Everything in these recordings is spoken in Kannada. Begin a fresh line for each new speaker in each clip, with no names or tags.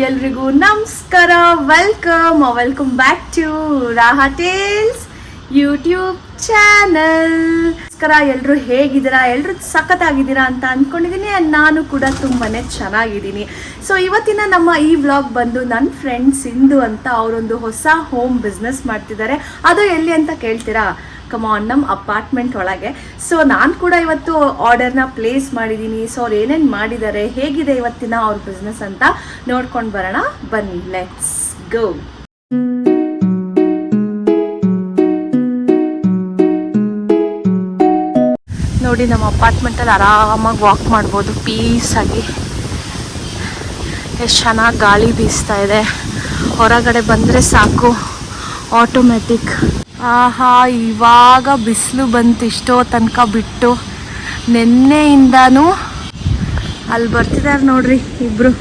ಎಲ್ರಿಗೂ ನಮಸ್ಕಾರ. Welcome back to Raha tales YouTube channel. ನಮಸ್ಕಾರ, ಎಲ್ಲರೂ ಹೇಗಿದ್ದೀರಾ? ಎಲ್ಲರೂ ಸಖತ್ತಾಗಿದ್ದೀರಾ ಅಂತ ಅಂದ್ಕೊಂಡಿದ್ದೀನಿ. ನಾನು ಕೂಡ ತುಂಬಾನೇ ಚೆನ್ನಾಗಿದ್ದೀನಿ. ಸೊ ಇವತ್ತಿನ ನಮ್ಮ ಈ ವ್ಲಾಗ್ ಬಂದು ನನ್ನ ಫ್ರೆಂಡ್ ಸಿಂಧು ಅಂತ ಅವರೊಂದು ಹೊಸ ಹೋಮ್ ಬಿಸ್ನೆಸ್ ಮಾಡ್ತಿದ್ದಾರೆ. ಅದು ಎಲ್ಲಿ ಅಂತ ಕೇಳ್ತೀರಾ? ಕಮಾನ್, ನಮ್ಮ ಅಪಾರ್ಟ್ಮೆಂಟ್ ಒಳಗೆ. ಸೊ ನಾನು ಕೂಡ ಇವತ್ತು ಆರ್ಡರ್ನ ಪ್ಲೇಸ್ ಮಾಡಿದ್ದೀನಿ. ಸೊ ಅವ್ರು ಏನೇನು ಮಾಡಿದ್ದಾರೆ, ಹೇಗಿದೆ ಇವತ್ತಿನ ಅವ್ರ ಬಿಸ್ನೆಸ್ ಅಂತ ನೋಡ್ಕೊಂಡು ಬರೋಣ ಬನ್ನಿ. Let's go. ನೋಡಿ, ನಮ್ಮ ಅಪಾರ್ಟ್ಮೆಂಟಲ್ಲಿ ಆರಾಮಾಗಿ ವಾಕ್ ಮಾಡ್ಬೋದು ಪೀಸಾಗಿ. ಎಷ್ಟು ಚೆನ್ನಾಗಿ ಗಾಳಿ ಬೀಸ್ತಾ ಇದೆ. ಹೊರಗಡೆ ಬಂದರೆ ಸಾಕು, ಆಟೋಮೆಟಿಕ್. ಆಹಾ, ಇವಾಗ ಬಿಸಿಲು ಬಂತು. ಇಷ್ಟೋ ತನಕ ಬಿಟ್ಟು ನೆನ್ನೆಯಿಂದಾನು ಅಲ್ಲಿ ಬರ್ತಿದ್ದಾರೆ ನೋಡ್ರಿ ಇಬ್ರು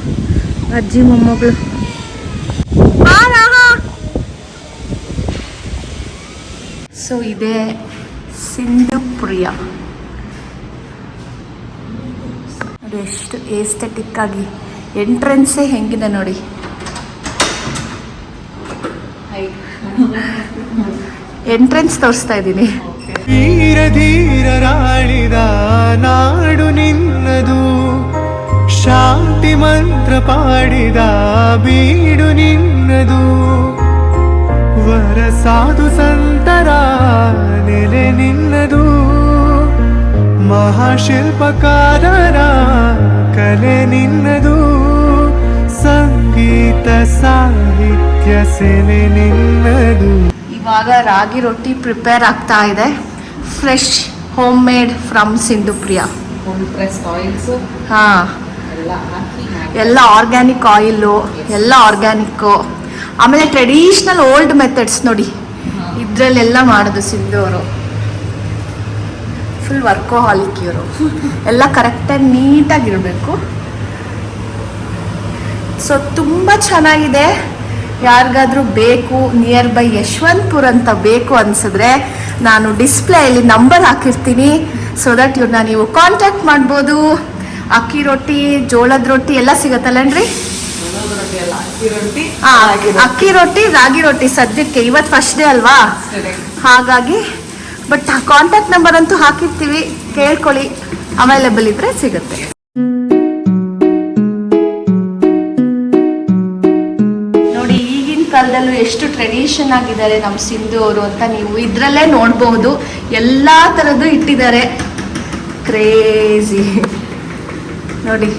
ಅಜ್ಜಿ ಮೊಮ್ಮಗಳು. ಸೊ ಇದೇ ಸಿಂಧು ಪ್ರಿಯ. ನೋಡಿ ಎಷ್ಟು ಏಸ್ಥೆಟಿಕ್ ಆಗಿ ಎಂಟ್ರೆನ್ಸೇ ಹೆಂಗಿದೆ ನೋಡಿ. ಎಂಟ್ರೆನ್ಸ್ ತೋರಿಸ್ತಾ ಇದ್ದೀನಿ.
ಧೀರ ಧೀರರಾಳಿದ ನಾಡು ನಿನ್ನದು, ಶಾಂತಿ ಮಂತ್ರ ಪಾಡಿದ ಬೀಡು ನಿನ್ನದು, ವರ ಸಾಧು ಸಂತರ ನೆಲೆ ನಿನ್ನದು, ಮಹಾಶಿಲ್ಪಕಾರರ ಕಲೆ ನಿನ್ನದು, ಸಂಗೀತ ಸಾಹಿತ್ಯ ಸೆಲೆ ನಿನ್ನದು.
ಇವಾಗ ರಾಗಿ ರೊಟ್ಟಿ ಪ್ರಿಪೇರ್ ಆಗ್ತಾ ಇದೆ. Fresh home made from Sindhu Priya. ಹಾಂ, ಎಲ್ಲ ಆರ್ಗ್ಯಾನಿಕ್ ಆಯಿಲು, ಎಲ್ಲ ಆರ್ಗ್ಯಾನಿಕ್ಕು. ಆಮೇಲೆ ಟ್ರೆಡಿಷ್ನಲ್ ಓಲ್ಡ್ ಮೆಥಡ್ಸ್ ನೋಡಿ, ಇದರಲ್ಲೆಲ್ಲ ಮಾಡೋದು ಸಿಂಧು ಅವರು. ಫುಲ್ ವರ್ಕೋಹಾಲಿಕ್ ಇವರು. ಎಲ್ಲ ಕರೆಕ್ಟಾಗಿ ನೀಟಾಗಿರಬೇಕು. ಸೊ ತುಂಬ ಚೆನ್ನಾಗಿದೆ. ಯಾರಿಗಾದ್ರೂ ಬೇಕು, ನಿಯರ್ ಬೈ ಯಶವಂತಪುರ ಅಂತ ಬೇಕು ಅನ್ಸಿದ್ರೆ ನಾನು ಡಿಸ್ಪ್ಲೇಯಲ್ಲಿ ನಂಬರ್ ಹಾಕಿರ್ತೀನಿ. ಸೊ ದಟ್ ಇವ್ರನ್ನ ನೀವು ಕಾಂಟ್ಯಾಕ್ಟ್ ಮಾಡ್ಬೋದು. ಅಕ್ಕಿ ರೊಟ್ಟಿ, ಜೋಳದ ರೊಟ್ಟಿ ಎಲ್ಲ ಸಿಗತ್ತಲ್ಲೇನ್ರಿ? ಅಕ್ಕಿ ರೊಟ್ಟಿ, ರಾಗಿ ರೊಟ್ಟಿ ಸದ್ಯಕ್ಕೆ ಇವತ್ತು ಫಸ್ಟ್ ಡೇ ಅಲ್ವಾ, ಹಾಗಾಗಿ. ಬಟ್ ಕಾಂಟ್ಯಾಕ್ಟ್ ನಂಬರ್ ಅಂತೂ ಹಾಕಿರ್ತೀವಿ, ಕೇಳ್ಕೊಳ್ಳಿ. ಅವೈಲೇಬಲ್ ಇದ್ರೆ ಸಿಗುತ್ತೆ. ಕಾಲದಲ್ಲೂ ಎಷ್ಟು ಟ್ರೆಡಿಷನ್ ಆಗಿದ್ದಾರೆ ನಮ್ಮ ಸಿಂಧು ಅವರು ಅಂತ ನೀವು ಇದರಲ್ಲೇ ನೋಡಬಹುದು. ಎಲ್ಲ ಥರದ್ದು ಇಟ್ಟಿದ್ದಾರೆ. ಕ್ರೇಜಿ ನೋಡಿ.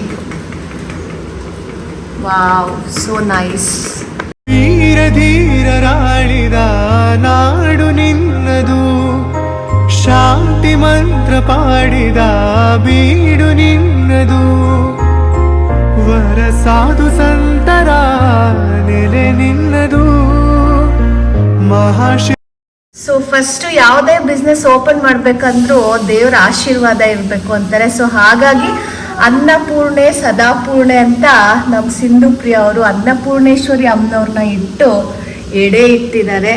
Wow, so nice.
ಧೀರ ಧೀರರಾಳಿದ ನಾಡು ನಿನ್ನದು, ಶಾಂತಿ ಮಂತ್ರ ಪಾಡಿದ ಬೀಡು ನಿನ್ನದು, ವರ ಸಾಧು ಸಂತರ ನೆಲೆ ನಿನ್ನದು, ಮಹಾಶಿ.
ಸೊ ಫಸ್ಟ್ ಯಾವುದೇ ಬಿಸ್ನೆಸ್ ಓಪನ್ ಮಾಡ್ಬೇಕಂದ್ರೂ ದೇವರ ಆಶೀರ್ವಾದ ಇರಬೇಕು ಅಂತಾರೆ. ಸೊ ಹಾಗಾಗಿ ಅನ್ನಪೂರ್ಣೆ ಸದಾಪೂರ್ಣೆ ಅಂತ ನಮ್ಮ ಸಿಂಧು ಪ್ರಿಯ ಅವರು ಅನ್ನಪೂರ್ಣೇಶ್ವರಿ ಅಮ್ಮನವ್ರನ್ನ ಇಟ್ಟು ಎಡೆ ಇಟ್ಟಿದ್ದಾರೆ.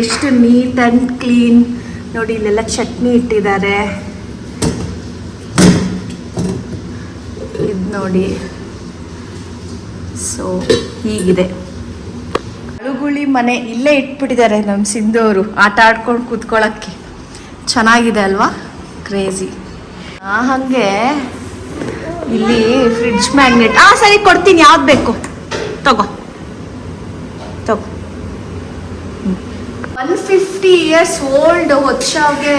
ಎಷ್ಟು ನೀಟ್ ಆ್ಯಂಡ್ ಕ್ಲೀನ್ ನೋಡಿ. ಇಲ್ಲೆಲ್ಲ ಚಟ್ನಿ ಇಟ್ಟಿದ್ದಾರೆ. ಇದು ನೋಡಿ. ಸೊ ಹೀಗಿದೆ. ಅಳುಗುಳಿ ಮನೆ ಇಲ್ಲೇ ಇಟ್ಬಿಟ್ಟಿದ್ದಾರೆ ನಮ್ಮ ಸಿಂಧು ಅವರು ಆಟ ಆಡ್ಕೊಂಡು ಕೂತ್ಕೊಳ್ಳೋಕ್ಕೆ. ಚೆನ್ನಾಗಿದೆ ಅಲ್ವಾ? ಕ್ರೇಜಿ. ಹಾಗೆ ಇಲ್ಲಿ ಫ್ರಿಡ್ಜ್ ಮ್ಯಾಗ್ನೆಟ್. ಸರಿ, ಕೊಡ್ತೀನಿ. ಯಾವ್ದು ಬೇಕು ತಗೋ. 150 years ಓಲ್ಡ್ ಹೊಚ್ಚಾವ್ಗೆ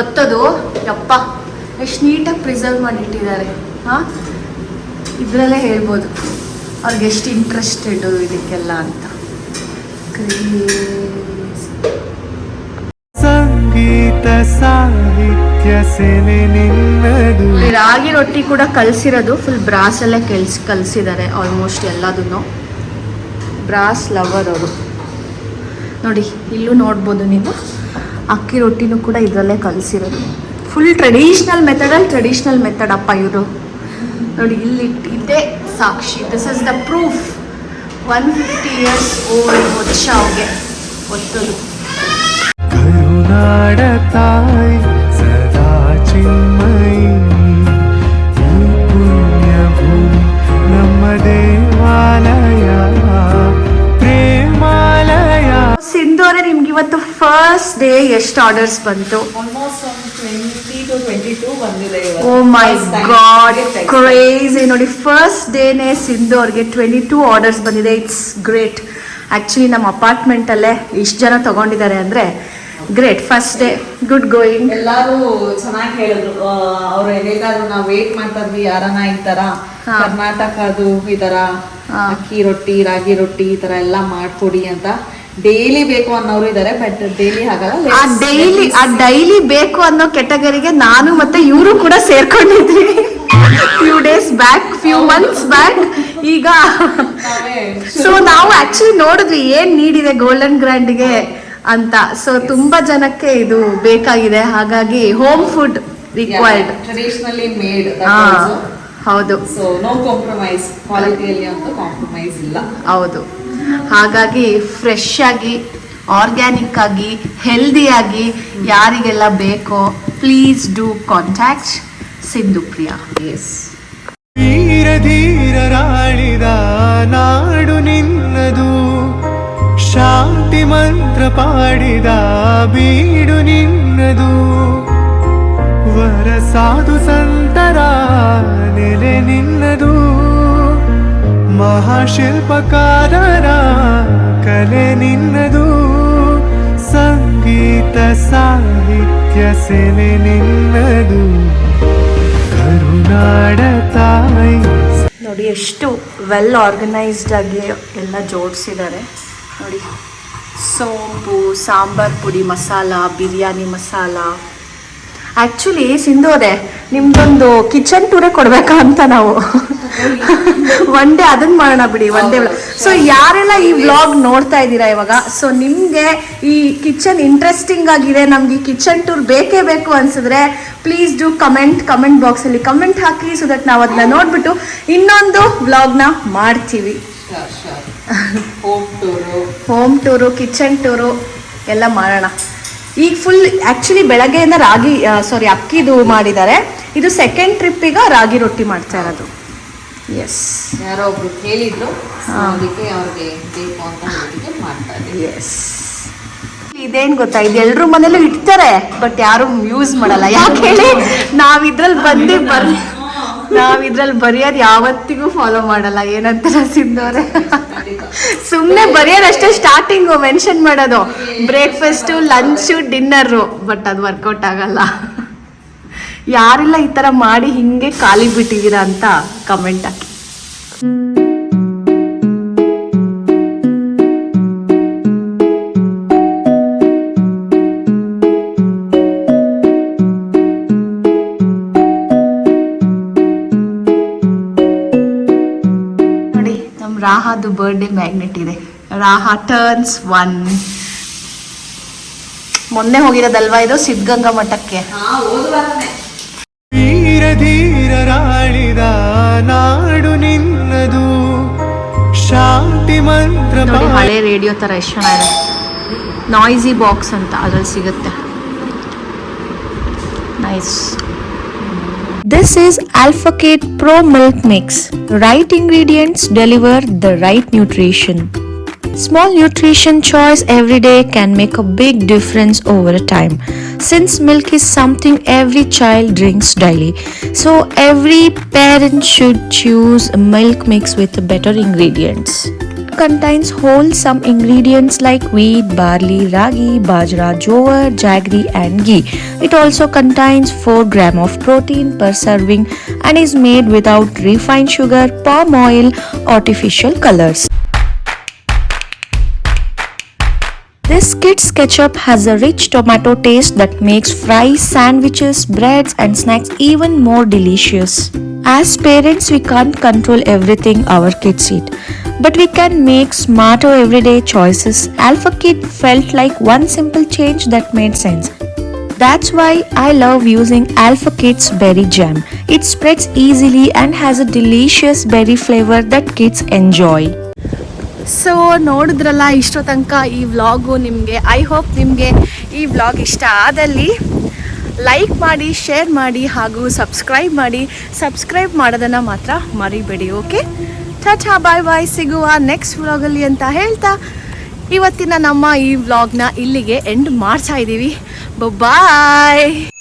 ಒತ್ತೋದು. ಯಪ್ಪ, ಎಷ್ಟು ನೀಟಾಗಿ ಪ್ರಿಸರ್ವ್ ಮಾಡಿಟ್ಟಿದ್ದಾರೆ. ಹಾಂ, ಇದರಲ್ಲೇ ಹೇಳ್ಬೋದು ಅವ್ರಿಗೆ ಎಷ್ಟು ಇಂಟ್ರೆಸ್ಟೆಡ್ ಇದಕ್ಕೆಲ್ಲ ಅಂತ.
ಸಂಗೀತ ಸಾಹಿತ್ಯ ಸೆಲೆ ನಿನ್ನದು.
ರಾಗಿ ರೊಟ್ಟಿ ಕೂಡ ಕಲಸಿರೋದು ಫುಲ್ ಬ್ರಾಸಲ್ಲೇ ಕಲಸಿದ್ದಾರೆ. ಆಲ್ಮೋಸ್ಟ್ ಎಲ್ಲದನ್ನು ಬ್ರಾಸ್ ಲವರ್ ಅವರು ನೋಡಿ. ಇಲ್ಲೂ ನೋಡ್ಬೋದು ನೀವು, ಅಕ್ಕಿ ರೊಟ್ಟಿನೂ ಕೂಡ ಇದರಲ್ಲೇ ಕಲಸಿರೋದು. ಫುಲ್ ಟ್ರೆಡಿಷ್ನಲ್ ಮೆಥಡ್ ಅಪ್ಪ ಇವರು ನೋಡಿ. ಇಲ್ಲಿ ಇದೇ ಸಾಕ್ಷಿ. This is the proof. 150 years old ಹೊಚ್ಚಾವ್ಗೆ ಒತ್ತದು.
ಕರುನಾಡ ತಾಯಿ ಸದಾ ಚಿನ್ಮಯಿ, ಪುಣ್ಯ ಭೂಮಿ ನಮ್ಮ ದೇವಾಲಯ.
ಎಷ್ಟು ಆರ್ಡರ್ಸ್ ಬಂತು?
ಆಲ್ಮೋಸ್ಟ್ ಒಂದು 20 to 22 ಬಂದಿದೆ
ಓ ಮೈ ಗಾಡ್, ಕ್ರೇಜಿ ನೋಡಿ. ಫಸ್ಟ್ ಡೇನೇ ಸಿಂಧು ಅವ್ರಿಗೆ 22 ಆರ್ಡರ್ಸ್ ಬಂದಿದೆ. It's great. ಆ್ಯಕ್ಚುಲಿ ನಮ್ಮ ಅಪಾರ್ಟ್ಮೆಂಟಲ್ಲೇ ಇಷ್ಟು ಜನ ತಗೊಂಡಿದ್ದಾರೆ ಅಂದರೆ great. First day good going.
ಎಲ್ಲರೂ ಚೆನ್ನಾಗಿ ಹೇಳಿದ್ರು. ಅವ್ರು ಹೇಗಾದ್ರು ನಾವು ವೇಟ್ ಮಾಡ್ತಾ ಇದ್ವಿ ಯಾರನ್ನ ಈ ತರ ಕರ್ನಾಟಕದು ಈ ತರ ಅಕ್ಕಿ ರೊಟ್ಟಿ, ರಾಗಿ ರೊಟ್ಟಿ ಈ ತರ ಎಲ್ಲ ಮಾಡ್ಕೊಡಿ ಅಂತ. ಡೈಲಿ ಬೇಕು ಅನ್ನೋರು ಇದಾರೆ, ಬಟ್ ಡೈಲಿ ಆಗಲ್ಲ.
ಡೈಲಿ ಬೇಕು ಅನ್ನೋ ಕೆಟಗರಿಗೆ ನಾನು ಮತ್ತೆ ಇವರು ಕೂಡ ಸೇರ್ಕೊಂಡಿದ್ವಿ few days back, few months back. ಈಗ ಸೊ ನಾವು ಆಕ್ಚುಲಿ ನೋಡಿದ್ವಿ ಏನ್ ನೀಡಿದೆ ಗೋಲ್ಡನ್ ಗ್ರ್ಯಾಂಡ್ಗೆ ಅಂತ. ಸೊ ತುಂಬಾ ಜನಕ್ಕೆ ಇದು ಬೇಕಾಗಿದೆ, ಹಾಗಾಗಿ home food required,
traditionally made.
ಹೌದು.
ಸೊ ನೋ ಕಾಂಪ್ರಮೈಸ್, ಕ್ವಾಲಿಟಿಯಲ್ಲಿ ಅಂತೂ ಕಾಂಪ್ರಮೈಸ್ ಇಲ್ಲ.
ಹೌದು. ಹಾಗಾಗಿ ಫ್ರೆಶ್ ಆಗಿ, ಆರ್ಗ್ಯಾನಿಕ್ ಆಗಿ, ಹೆಲ್ದಿಯಾಗಿ ಯಾರಿಗೆಲ್ಲ ಬೇಕೋ please do contact Sindhu Priya.
S.
ಧೀರ ಧೀರರಾಳಿದ ನಾಡು ನಿನ್ನದು, ಶಾಂತಿ ಮಂತ್ರ ಪಾಡಿದ ಬೀಡು ನಿನ್ನದು, ವರ ಸಾಧು ಸಂತರ ನೆಲೆ ನಿನ್ನದು, ಮಹಾಶಿಲ್ಪಕಾರರ ಕಲೆ ನಿನ್ನದು, ಸಂಗೀತ ಸಾಹಿತ್ಯ ಸೆಲೆ ನಿನ್ನದು, ಕರುನಾಡ ತಾಯಿ.
ನೋಡಿ ಎಷ್ಟು ವೆಲ್ ಆರ್ಗನೈಸ್ಡ್ ಆಗಿ ಎಲ್ಲ ಜೋಡಿಸಿದ್ದಾರೆ ನೋಡಿ. ಸೋಂಪು, ಸಾಂಬಾರ್ ಪುಡಿ ಮಸಾಲ, ಬಿರಿಯಾನಿ ಮಸಾಲ. ಆ್ಯಕ್ಚುಲಿ ಸಿಂಧು ಅವರೇ, ನಿಮ್ದೊಂದು ಕಿಚನ್ ಟೂರೇ ಕೊಡ್ಬೇಕಾ ಅಂತ ನಾವು ಒನ್ ಡೇ ಅದನ್ನ ಮಾಡೋಣ ಬಿಡಿ, ಒನ್ ಡೇ. ಸೊ ಯಾರೆಲ್ಲ ಈ ವ್ಲಾಗ್ ನೋಡ್ತಾ ಇದ್ದೀರಾ ಇವಾಗ, ಸೊ ನಿಮಗೆ ಈ ಕಿಚನ್ ಇಂಟ್ರೆಸ್ಟಿಂಗ್ ಆಗಿದೆ, ನಮ್ಗೆ ಈ ಕಿಚನ್ ಟೂರ್ ಬೇಕೇ ಬೇಕು ಅನ್ಸಿದ್ರೆ ಪ್ಲೀಸ್ ಡೂ ಕಮೆಂಟ್ ಬಾಕ್ಸಲ್ಲಿ ಕಮೆಂಟ್ ಹಾಕಿ, ಸೊ ದಟ್ ನಾವು ಅದನ್ನ ನೋಡ್ಬಿಟ್ಟು ಇನ್ನೊಂದು ವ್ಲಾಗ್ನ ಮಾಡ್ತೀವಿ. ಹೋಮ್ ಟೂರು, ಕಿಚನ್ ಟೂರು ಎಲ್ಲ ಮಾಡೋಣ. ಈಗ ಫುಲ್ ಆ್ಯಕ್ಚುಲಿ ಬೆಳಗ್ಗೆಯಿಂದ ಅಕ್ಕಿದು ಮಾಡಿದ್ದಾರೆ. ಇದು ಸೆಕೆಂಡ್ ಟ್ರಿಪ್ಪಿಗೆ ರಾಗಿ ರೊಟ್ಟಿ ಮಾಡ್ತಾ ಇರೋದು. ಎಸ್,
ಯಾರೋ ಒಬ್ರು ಕೇಳಿದ್ರು, ಅದಕ್ಕೆ ಅವ್ರಿಗೆ ಬೇಕು ಅಂತ ಮಾಡ್ತಾ ಇದ್ದೀವಿ.
ಎಸ್. ಇದೇನು ಗೊತ್ತಾ, ಇದು ಎಲ್ರ ಮನೇಲೂ ಇಡ್ತಾರೆ, ಬಟ್ ಯಾರು ಯೂಸ್ ಮಾಡಲ್ಲ. ಯಾಕೆ ಹೇಳಿ, ನಾವಿದ್ರಲ್ಲಿ ಬರೆಯೋದು ಯಾವತ್ತಿಗೂ ಫಾಲೋ ಮಾಡಲ್ಲ. ಏನಂತಾರೆ ಸಿಂಧೋರೆ, ಸುಮ್ಮನೆ ಬರೆಯೋದಷ್ಟೇ ಸ್ಟಾರ್ಟಿಂಗು ಮೆನ್ಷನ್ ಮಾಡೋದು, ಬ್ರೇಕ್ಫಾಸ್ಟು, ಲಂಚು, ಡಿನ್ನರು, ಬಟ್ ಅದು ವರ್ಕೌಟ್ ಆಗಲ್ಲ. ಯಾರೆಲ್ಲ ಈ ಥರ ಮಾಡಿ ಹಿಂಗೆ ಖಾಲಿ ಬಿಟ್ಟಿದ್ದೀರಾ ಅಂತ ಕಮೆಂಟ್ ಹಾಕಿ. ನೋಡಿ, ನಮ್ಮ ರಾಹಾದು ಬರ್ಡೇ ಮ್ಯಾಗ್ನೆಟ್ ಇದೆ. ರಾಹಾ ಟರ್ನ್ಸ್ 1. ಮೊನ್ನೆ ಹೋಗಿರೋದಲ್ವಾ ಇದು ಸಿದ್ಧಗಂಗಾ ಮಠಕ್ಕೆ.
ಧೀರ ಧೀರರಾಳಿದ ನಾಡು ನಿನ್ನದು, ಶಾಂತಿ ಮಂತ್ರ.
ನೋಡಿ, ಹಳೆ ರೇಡಿಯೋ ತರ ಎಷ್ಟು ಚೆನ್ನಾಗಿದೆ. ನಾಯ್ಸಿ ಬಾಕ್ಸ್ ಅಂತ ಅದ್ರಲ್ಲಿ ಸಿಗುತ್ತೆ. Nice. This is Alphakate Pro Milk Mix. Right ingredients deliver the right nutrition. Small nutrition choice every day can make a big difference over time. Since milk is something every child drinks daily, so every parent should choose a milk mix with better ingredients. Contains wholesome ingredients like wheat, barley, ragi, bajra, jowar, jaggery and ghee. It also contains 4 grams of protein per serving and is made without refined sugar, palm oil, artificial colors. This kids ketchup has a rich tomato taste that makes fries, sandwiches, breads and snacks even more delicious. As parents, we can't control everything our kids eat, but we can make smarter everyday choices. Alphakate felt like one simple change that made sense. That's why I love using Alphakate's berry jam. It spreads easily and has a delicious berry flavor that kids enjoy. So ನೋಡಿದ್ರಲ್ಲ ಇಷ್ಟೋ ತನಕ ಈ ವ್ಲಾಗು ನಿಮಗೆ. ಐ ಹೋಪ್ ನಿಮಗೆ ಈ ವ್ಲಾಗ್ ಇಷ್ಟ ಆದಲ್ಲಿ ಲೈಕ್ ಮಾಡಿ, ಶೇರ್ ಮಾಡಿ ಹಾಗೂ ಸಬ್ಸ್ಕ್ರೈಬ್ ಮಾಡಿ. ಸಬ್ಸ್ಕ್ರೈಬ್ ಮಾಡೋದನ್ನು ಮಾತ್ರ ಮರಿಬೇಡಿ. ಓಕೆ, ಟಾಟಾ, ಬಾಯ್ ಬಾಯ್, ಸಿಗುವ ನೆಕ್ಸ್ಟ್ ವ್ಲಾಗಲ್ಲಿ ಅಂತ ಹೇಳ್ತಾ ಇವತ್ತಿನ ನಮ್ಮ ಈ ವ್ಲಾಗ್ನ ಇಲ್ಲಿಗೆ ಎಂಡ್ ಮಾಡ್ತಾ ಇದ್ದೀವಿ. ಬಾಯ್.